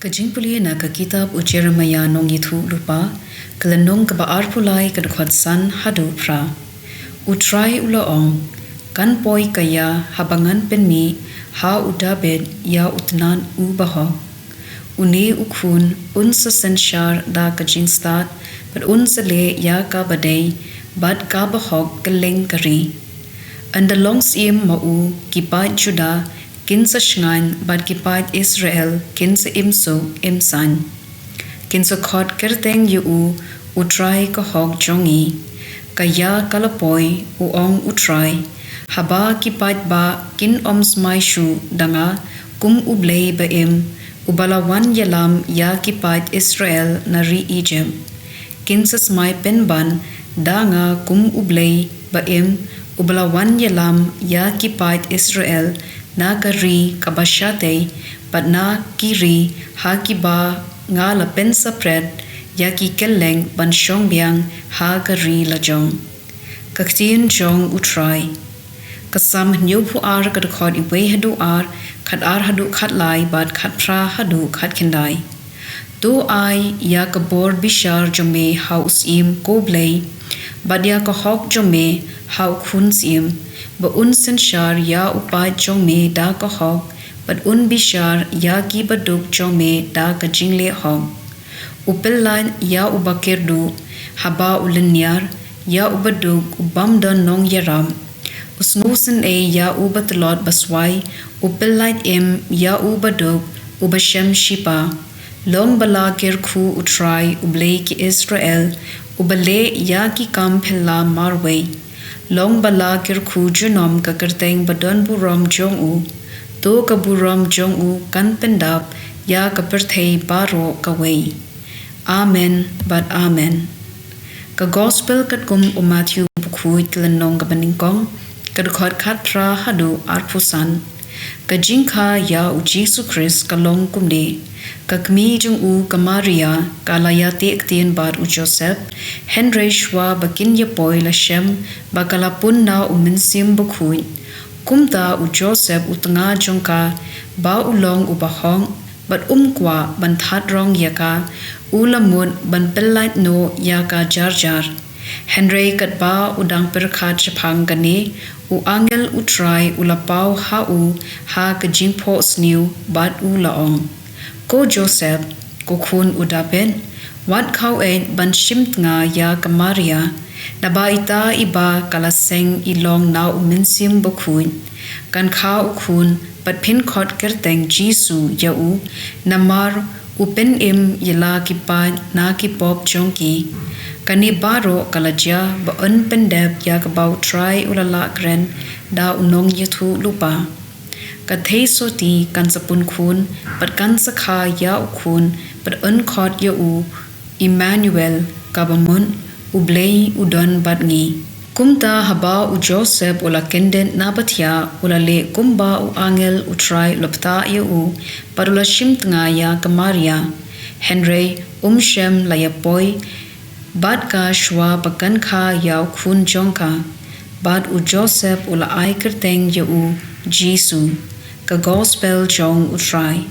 Ka jingpule na ka kitab u Jeremiah nong yithu lupa, kalanong ka baar pulay ka dukhot san hadu pra. U try ula ong, kan poi kaya habangan penmi, ha u David ya utnan u baho. Une ukun un sa senshar da ka jingstat, but un sa le ya ka badai, bad ka bahog kaleng kari. Anda longs im mau kipat Juda, kinsa shngan bad kipat Israel kinsa imso imsan. Kinsa khot kerteng yu utray ka hog jongi, kaya kalapoy uong utray, haba kipat ba kin omsmay shu danga kum Blei ba im, ubalawan yalam ya kipat Israel nari Egypt. Kinsa smay penban danga kum Blei ba im, ubalawan yalam ya kipat Israel na kari kabashate pat na kiri ha kiba nga la pensa pred ya ki keleng ban shong biang ha kari la jong ka ktien jong utray kasam nyu pu ar ka khod I we hadu ar khat ar hadu khat lai bat khat pra hadu khat kindai do ai ya ka bor bishar jome house im ko Blei badia ka hok jome hau khun sim ba un senshar ya upai jome da ka hok but un bishar ya ki baduk jome da ka jingle hok upellan ya ubakirdu haba ulinyar ya ubaduk ubamdan nong yaram usnusen e ya ubatlot baswai upellat im ya ubaduk ubashem shipa long bala kirkhu utray Blei ki Israel ubale ya ki kam phella marway long bala kirkhu junom ka kerteng badon burom jong u to ka burom jong u kan pendap ya ka perthei baro ka wei amen but amen ka gospel kat kum Matthew bukhuit klanong ka baningkong ka khot khat tra hadu arphusan ka jingkha ya u Jesus Christ ka long kumde ka kmi jung u ka Maria ka layate ktien bar u Joseph Henry shwa bakin ya poi la shem ba kalapun na u minsim bukhuit kumta u Joseph utanga jongka ba ulong u bahong bat kwa ban that rong yaka ulamut ban pellat no yaka jar Henry kat ba udang perkhat chapang gani u angel utray ulapau ha u ha ka jingpo sniu bat u laong ko Joseph ko khun udaben wat khau en ban shimt nga ya ka Maria nabaita iba kalaseng ilong na uminsim bukhuin kan khau khun pat phin khot kerteng Jisu ya u namar upen im yela ki pa na ki pop jongki kani baro kalaja ba un pendep ya ka bau try ulala gren da unong yathu lupa ka thei soti kan sapun khun pat kan sakha ya khun pat un khot ya u Emmanuel kabamun u Blei udon batngi kumta haba u Joseph ula kenden nabathya ula le kumba u angel utray lopta ya u parula shimtnga ya ka Maria Henry shem layapoi bad ka shwa bakan kha ya khun jongka bad u Joseph ula ai kerteng ya u Jisu ka gospel jong utray